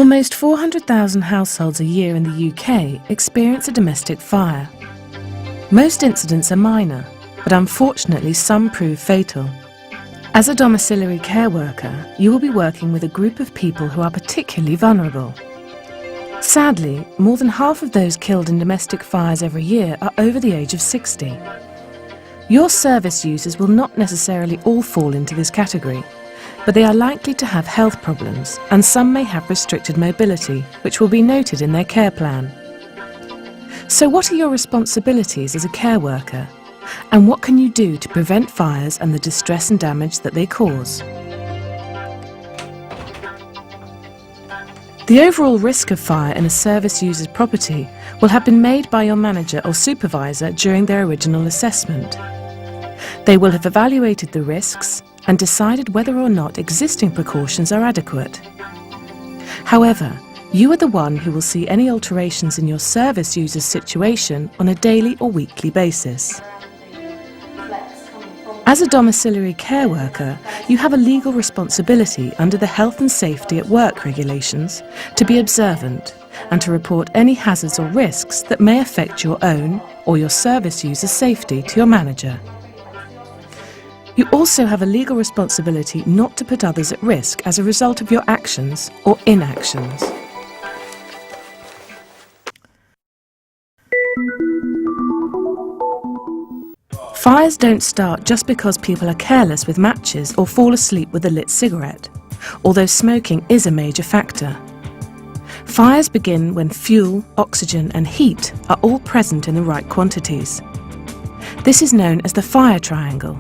Almost 400,000 households a year in the UK experience a domestic fire. Most incidents are minor, but unfortunately some prove fatal. As a domiciliary care worker, you will be working with a group of people who are particularly vulnerable. Sadly, more than half of those killed in domestic fires every year are over the age of 60. Your service users will not necessarily all fall into this category, but they are likely to have health problems, and some may have restricted mobility, which will be noted in their care plan. So what are your responsibilities as a care worker? And what can you do to prevent fires and the distress and damage that they cause? The overall risk of fire in a service user's property will have been made by your manager or supervisor during their original assessment. They will have evaluated the risks and decided whether or not existing precautions are adequate. However, you are the one who will see any alterations in your service user's situation on a daily or weekly basis. As a domiciliary care worker, you have a legal responsibility under the Health and Safety at Work regulations to be observant and to report any hazards or risks that may affect your own or your service user's safety to your manager. You also have a legal responsibility not to put others at risk as a result of your actions or inactions. Fires don't start just because people are careless with matches or fall asleep with a lit cigarette, although smoking is a major factor. Fires begin when fuel, oxygen and heat are all present in the right quantities. This is known as the fire triangle.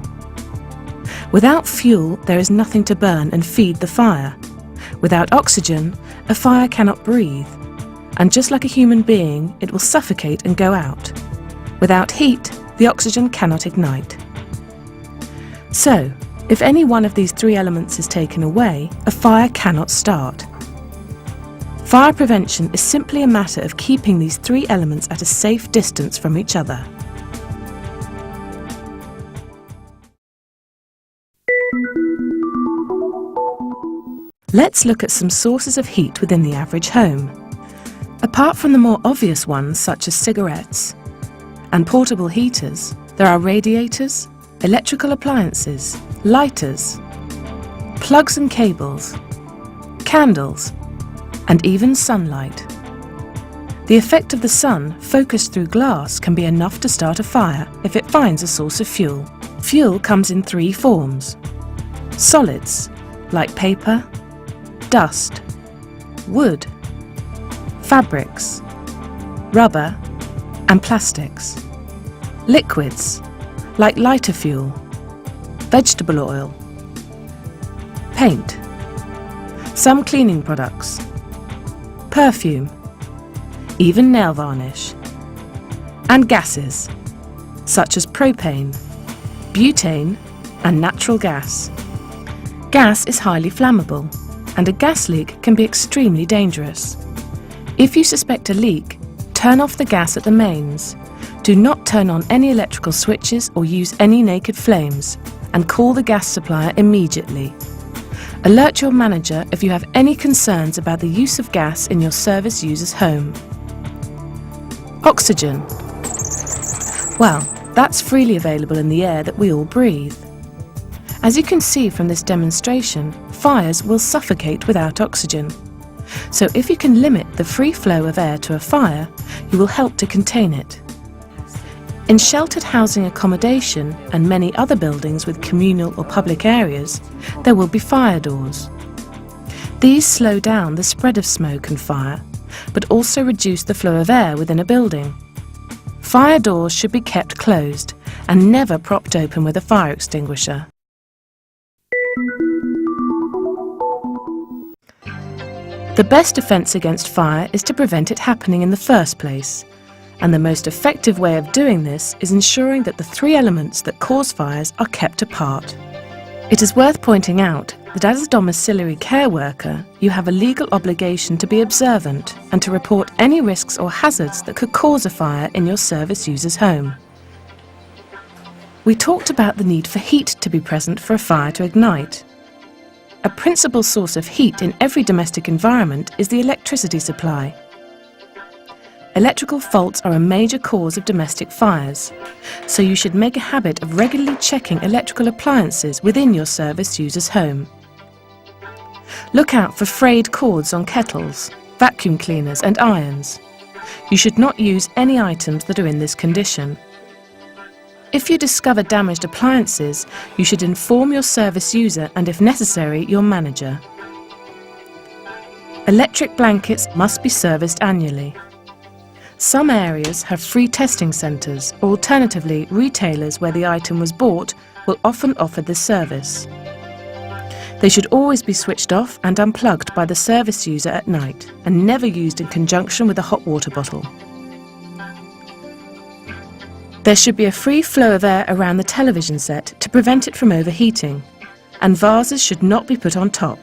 Without fuel, there is nothing to burn and feed the fire. Without oxygen, a fire cannot breathe, and just like a human being, it will suffocate and go out. Without heat, the oxygen cannot ignite. So, if any one of these three elements is taken away, a fire cannot start. Fire prevention is simply a matter of keeping these three elements at a safe distance from each other. Let's look at some sources of heat within the average home. Apart from the more obvious ones such as cigarettes and portable heaters, there are radiators, electrical appliances, lighters, plugs and cables, candles, and even sunlight. The effect of the sun, focused through glass, can be enough to start a fire if it finds a source of fuel. Fuel comes in three forms: solids, like paper, dust, wood, fabrics, rubber, and plastics. Liquids, like lighter fuel, vegetable oil, paint, some cleaning products, perfume, even nail varnish, and gases, such as propane, butane, and natural gas. Gas is highly flammable, and a gas leak can be extremely dangerous. If you suspect a leak, turn off the gas at the mains. Do not turn on any electrical switches or use any naked flames, and call the gas supplier immediately. Alert your manager if you have any concerns about the use of gas in your service user's home. Oxygen. Well, that's freely available in the air that we all breathe. As you can see from this demonstration, fires will suffocate without oxygen. So if you can limit the free flow of air to a fire, you will help to contain it. In sheltered housing accommodation and many other buildings with communal or public areas, there will be fire doors. These slow down the spread of smoke and fire, but also reduce the flow of air within a building. Fire doors should be kept closed and never propped open with a fire extinguisher. The best defence against fire is to prevent it happening in the first place, and the most effective way of doing this is ensuring that the three elements that cause fires are kept apart. It is worth pointing out that as a domiciliary care worker, you have a legal obligation to be observant and to report any risks or hazards that could cause a fire in your service user's home. We talked about the need for heat to be present for a fire to ignite. A principal source of heat in every domestic environment is the electricity supply. Electrical faults are a major cause of domestic fires, so you should make a habit of regularly checking electrical appliances within your service user's home. Look out for frayed cords on kettles, vacuum cleaners and irons. You should not use any items that are in this condition. If you discover damaged appliances, you should inform your service user and, if necessary, your manager. Electric blankets must be serviced annually. Some areas have free testing centres, or alternatively, retailers where the item was bought will often offer this service. They should always be switched off and unplugged by the service user at night and never used in conjunction with a hot water bottle. There should be a free flow of air around the television set to prevent it from overheating, and vases should not be put on top.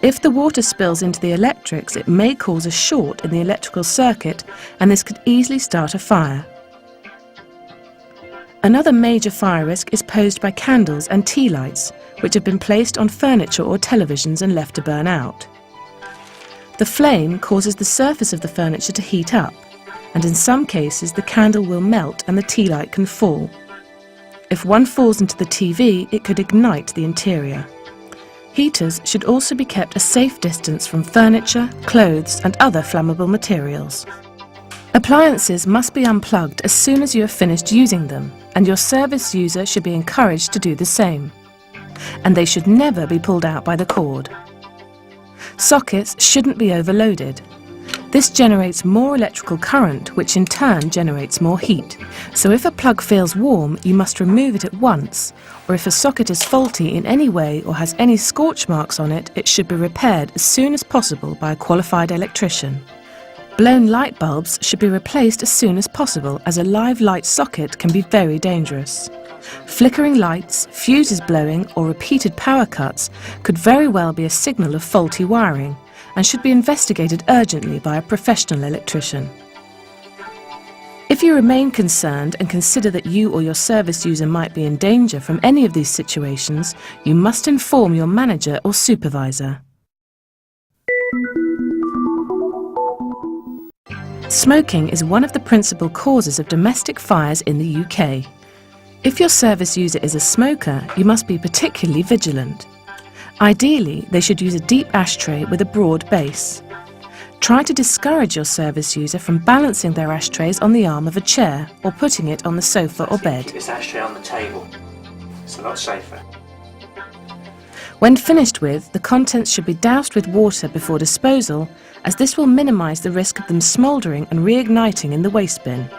If the water spills into the electrics, it may cause a short in the electrical circuit, and this could easily start a fire. Another major fire risk is posed by candles and tea lights, which have been placed on furniture or televisions and left to burn out. The flame causes the surface of the furniture to heat up, and in some cases the candle will melt and the tea light can fall. If one falls into the TV, it could ignite the interior. Heaters should also be kept a safe distance from furniture, clothes and other flammable materials. Appliances must be unplugged as soon as you have finished using them, and your service user should be encouraged to do the same. And they should never be pulled out by the cord. Sockets shouldn't be overloaded. This generates more electrical current, which in turn generates more heat. So if a plug feels warm, you must remove it at once, or if a socket is faulty in any way or has any scorch marks on it, it should be repaired as soon as possible by a qualified electrician. Blown light bulbs should be replaced as soon as possible, as a live light socket can be very dangerous. Flickering lights, fuses blowing or repeated power cuts could very well be a signal of faulty wiring and should be investigated urgently by a professional electrician. If you remain concerned and consider that you or your service user might be in danger from any of these situations, you must inform your manager or supervisor. Smoking is one of the principal causes of domestic fires in the UK. If your service user is a smoker, you must be particularly vigilant. Ideally, they should use a deep ashtray with a broad base. Try to discourage your service user from balancing their ashtrays on the arm of a chair or putting it on the sofa or bed. Keep this ashtray on the table. It's a lot safer. When finished with, the contents should be doused with water before disposal, as this will minimise the risk of them smouldering and reigniting in the waste bin.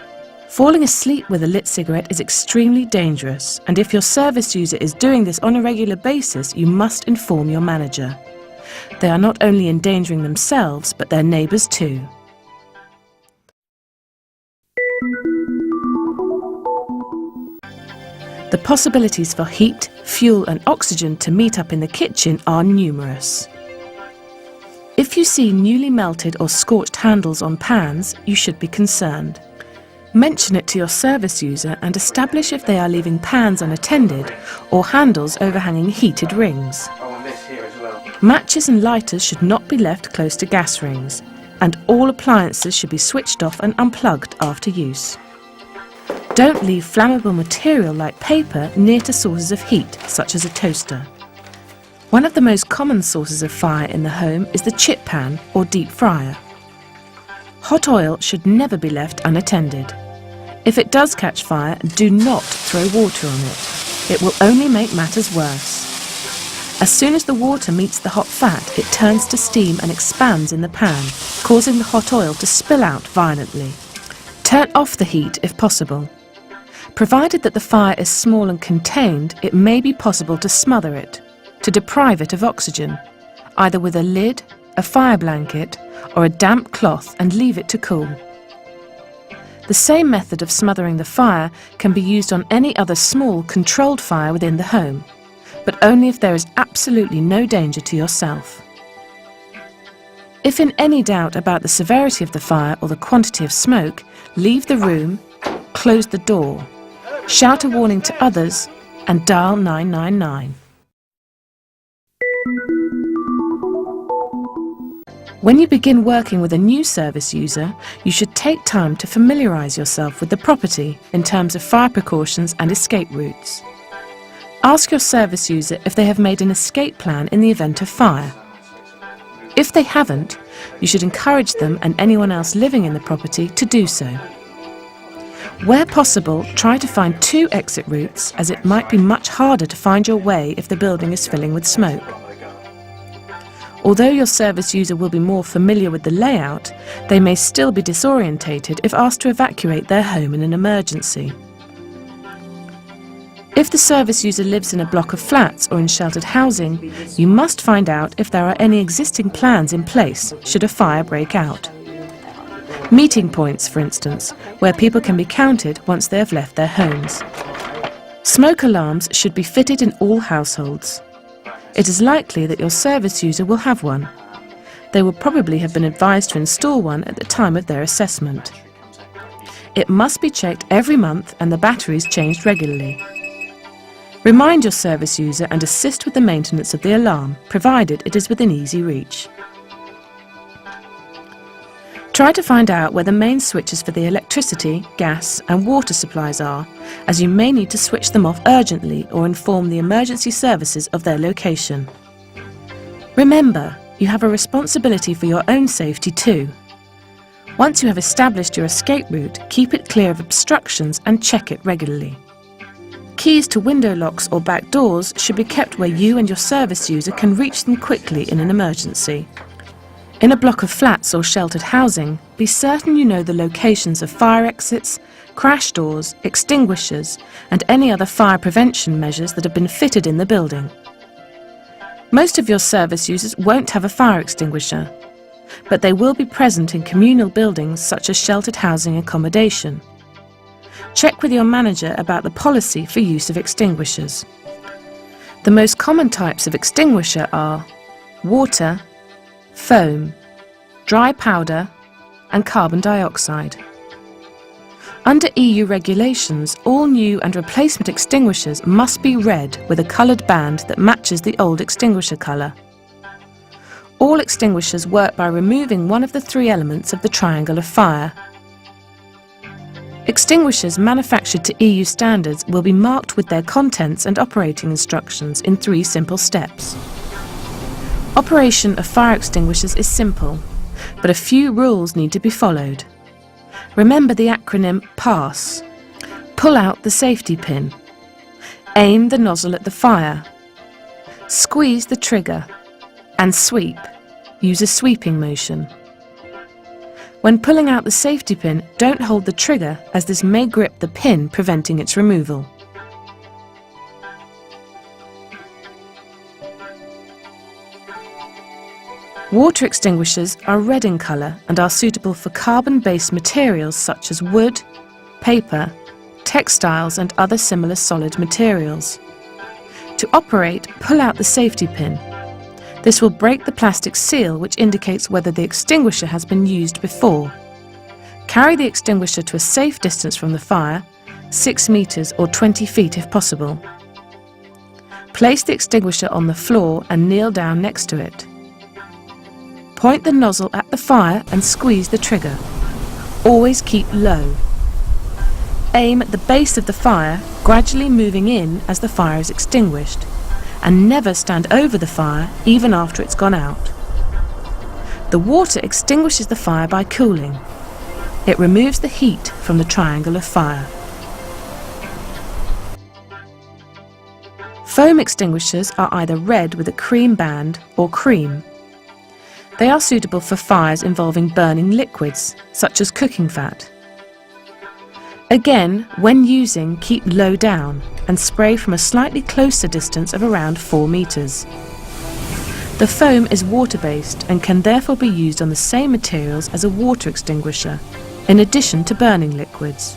Falling asleep with a lit cigarette is extremely dangerous, and if your service user is doing this on a regular basis, you must inform your manager. They are not only endangering themselves, but their neighbours too. The possibilities for heat, fuel and oxygen to meet up in the kitchen are numerous. If you see newly melted or scorched handles on pans, you should be concerned. Mention it to your service user and establish if they are leaving pans unattended or handles overhanging heated rings. Oh, and this here as well. Matches and lighters should not be left close to gas rings, and all appliances should be switched off and unplugged after use. Don't leave flammable material like paper near to sources of heat, such as a toaster. One of the most common sources of fire in the home is the chip pan or deep fryer. Hot oil should never be left unattended. If it does catch fire, do not throw water on it. It will only make matters worse. As soon as the water meets the hot fat, it turns to steam and expands in the pan, causing the hot oil to spill out violently. Turn off the heat if possible. Provided that the fire is small and contained, it may be possible to smother it, to deprive it of oxygen, either with a lid, a fire blanket, or a damp cloth, and leave it to cool. The same method of smothering the fire can be used on any other small, controlled fire within the home, but only if there is absolutely no danger to yourself. If in any doubt about the severity of the fire or the quantity of smoke, leave the room, close the door, shout a warning to others, and dial 999. When you begin working with a new service user, you should take time to familiarise yourself with the property in terms of fire precautions and escape routes. Ask your service user if they have made an escape plan in the event of fire. If they haven't, you should encourage them and anyone else living in the property to do so. Where possible, try to find 2 exit routes, as it might be much harder to find your way if the building is filling with smoke. Although your service user will be more familiar with the layout, they may still be disorientated if asked to evacuate their home in an emergency. If the service user lives in a block of flats or in sheltered housing, you must find out if there are any existing plans in place should a fire break out. Meeting points, for instance, where people can be counted once they have left their homes. Smoke alarms should be fitted in all households. It is likely that your service user will have one. They will probably have been advised to install one at the time of their assessment. It must be checked every month and the batteries changed regularly. Remind your service user and assist with the maintenance of the alarm, provided it is within easy reach. Try to find out where the main switches for the electricity, gas and water supplies are, as you may need to switch them off urgently or inform the emergency services of their location. Remember, you have a responsibility for your own safety too. Once you have established your escape route, keep it clear of obstructions and check it regularly. Keys to window locks or back doors should be kept where you and your service user can reach them quickly in an emergency. In a block of flats or sheltered housing, be certain you know the locations of fire exits, crash doors, extinguishers, and any other fire prevention measures that have been fitted in the building. Most of your service users won't have a fire extinguisher, but they will be present in communal buildings such as sheltered housing accommodation. Check with your manager about the policy for use of extinguishers. The most common types of extinguisher are water, foam, dry powder and carbon dioxide. Under EU regulations, all new and replacement extinguishers must be red with a coloured band that matches the old extinguisher colour. All extinguishers work by removing one of the 3 elements of the triangle of fire. Extinguishers manufactured to EU standards will be marked with their contents and operating instructions in 3 simple steps. Operation of fire extinguishers is simple, but a few rules need to be followed. Remember the acronym PASS. Pull out the safety pin. Aim the nozzle at the fire. Squeeze the trigger. And sweep. Use a sweeping motion. When pulling out the safety pin, don't hold the trigger, as this may grip the pin, preventing its removal. Water extinguishers are red in colour and are suitable for carbon-based materials such as wood, paper, textiles and other similar solid materials. To operate, pull out the safety pin. This will break the plastic seal, which indicates whether the extinguisher has been used before. Carry the extinguisher to a safe distance from the fire, 6 metres or 20 feet if possible. Place the extinguisher on the floor and kneel down next to it. Point the nozzle at the fire and squeeze the trigger. Always keep low. Aim at the base of the fire, gradually moving in as the fire is extinguished, and never stand over the fire even after it's gone out. The water extinguishes the fire by cooling. It removes the heat from the triangle of fire. Foam extinguishers are either red with a cream band or cream. They are suitable for fires involving burning liquids, such as cooking fat. Again, when using, keep low down and spray from a slightly closer distance of around 4 metres. The foam is water-based and can therefore be used on the same materials as a water extinguisher, in addition to burning liquids.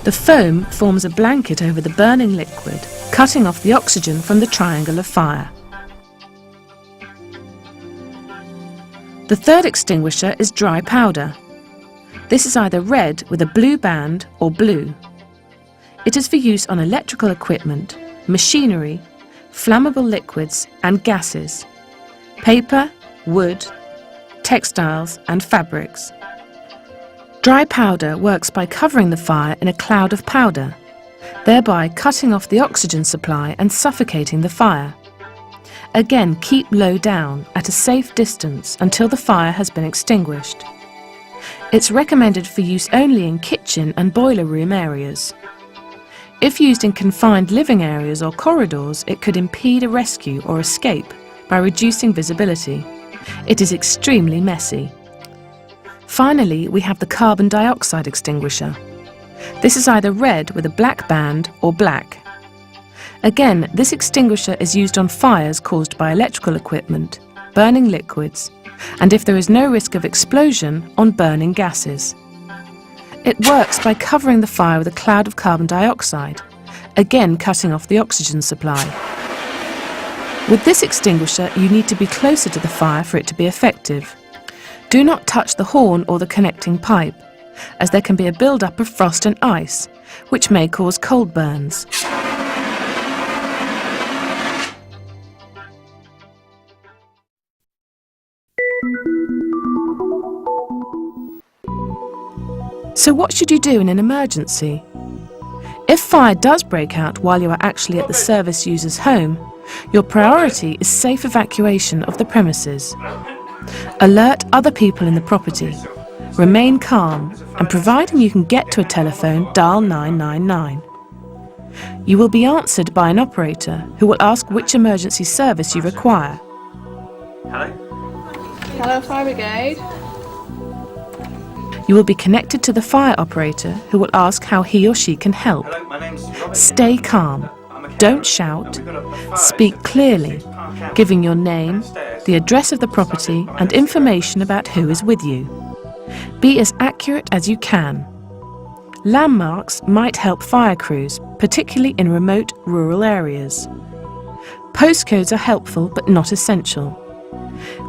The foam forms a blanket over the burning liquid, cutting off the oxygen from the triangle of fire. The third extinguisher is dry powder. This is either red with a blue band or blue. It is for use on electrical equipment, machinery, flammable liquids and gases, paper, wood, textiles and fabrics. Dry powder works by covering the fire in a cloud of powder, thereby cutting off the oxygen supply and suffocating the fire. Again, keep low down at a safe distance until the fire has been extinguished. It's recommended for use only in kitchen and boiler room areas. If used in confined living areas or corridors, it could impede a rescue or escape by reducing visibility. It is extremely messy. Finally, we have the carbon dioxide extinguisher. This is either red with a black band or black. Again, this extinguisher is used on fires caused by electrical equipment, burning liquids, and if there is no risk of explosion, on burning gases. It works by covering the fire with a cloud of carbon dioxide, again cutting off the oxygen supply. With this extinguisher, you need to be closer to the fire for it to be effective. Do not touch the horn or the connecting pipe, as there can be a build-up of frost and ice, which may cause cold burns. So what should you do in an emergency? If fire does break out while you are actually at the service user's home, your priority is safe evacuation of the premises. Alert other people in the property. Remain calm, and providing you can get to a telephone, dial 999. You will be answered by an operator who will ask which emergency service you require. Hello? Hello, Fire Brigade. You will be connected to the fire operator who will ask how he or she can help. Hello, my name's Robert. Stay calm. I'm a Don't carer, shout. and we've got a fire Speak at clearly, 56 Park Avenue. giving your name, Downstairs. the address of the property, and information about who is with you. Be as accurate as you can. Landmarks might help fire crews, particularly in remote rural areas. Postcodes are helpful but not essential.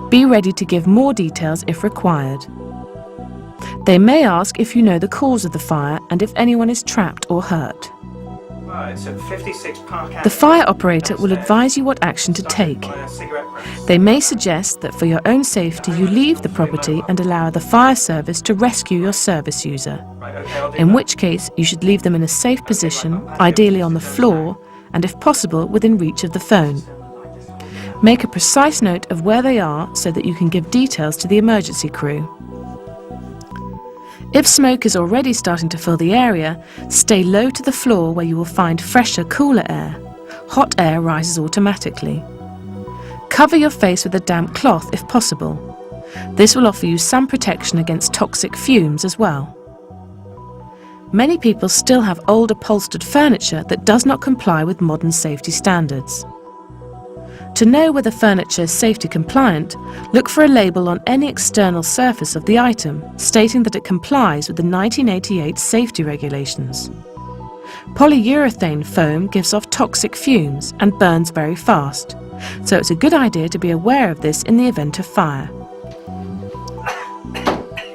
Be ready to give more details if required. They may ask if you know the cause of the fire and if anyone is trapped or hurt. Right, it's at 56 Park Avenue. The fire operator will Downstairs. advise you what action to take. By a cigarette press. They may suggest that for your own safety you leave the property and allow the fire service to rescue your service user, Right, okay, I'll do in that. which case you should leave them in a safe position, ideally on the floor, and if possible within reach of the phone. Make a precise note of where they are so that you can give details to the emergency crew. If smoke is already starting to fill the area, stay low to the floor where you will find fresher, cooler air. Hot air rises automatically. Cover your face with a damp cloth if possible. This will offer you some protection against toxic fumes as well. Many people still have old upholstered furniture that does not comply with modern safety standards. To know whether furniture is safety compliant, look for a label on any external surface of the item stating that it complies with the 1988 safety regulations. Polyurethane foam gives off toxic fumes and burns very fast, so it's a good idea to be aware of this in the event of fire.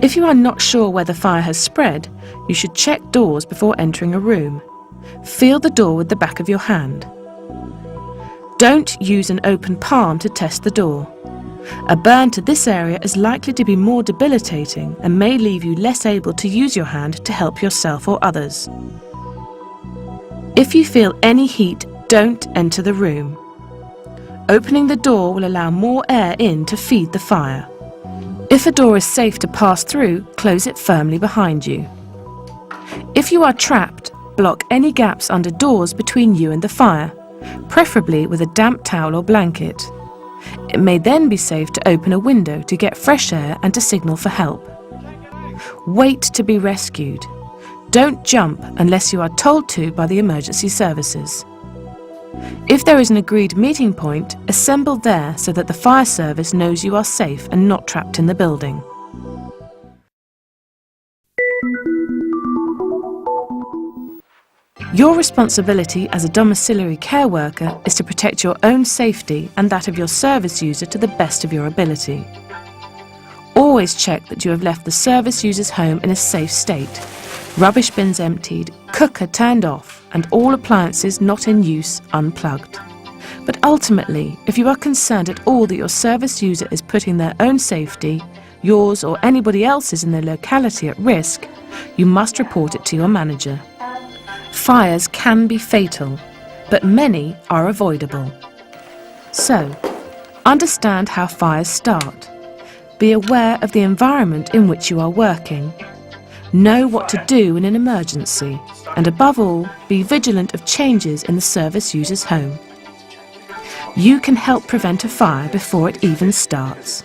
If you are not sure where the fire has spread, you should check doors before entering a room. Feel the door with the back of your hand. Don't use an open palm to test the door. A burn to this area is likely to be more debilitating and may leave you less able to use your hand to help yourself or others. If you feel any heat, don't enter the room. Opening the door will allow more air in to feed the fire. If a door is safe to pass through, close it firmly behind you. If you are trapped, block any gaps under doors between you and the fire, preferably with a damp towel or blanket. It may then be safe to open a window to get fresh air and to signal for help. Wait to be rescued. Don't jump unless you are told to by the emergency services. If there is an agreed meeting point, assemble there so that the fire service knows you are safe and not trapped in the building. Your responsibility as a domiciliary care worker is to protect your own safety and that of your service user to the best of your ability. Always check that you have left the service user's home in a safe state, rubbish bins emptied, cooker turned off, and all appliances not in use unplugged. But ultimately, if you are concerned at all that your service user is putting their own safety, yours or anybody else's in the locality at risk, you must report it to your manager. Fires can be fatal, but many are avoidable. So, understand how fires start. Be aware of the environment in which you are working. Know what to do in an emergency, and above all, be vigilant of changes in the service user's home. You can help prevent a fire before it even starts.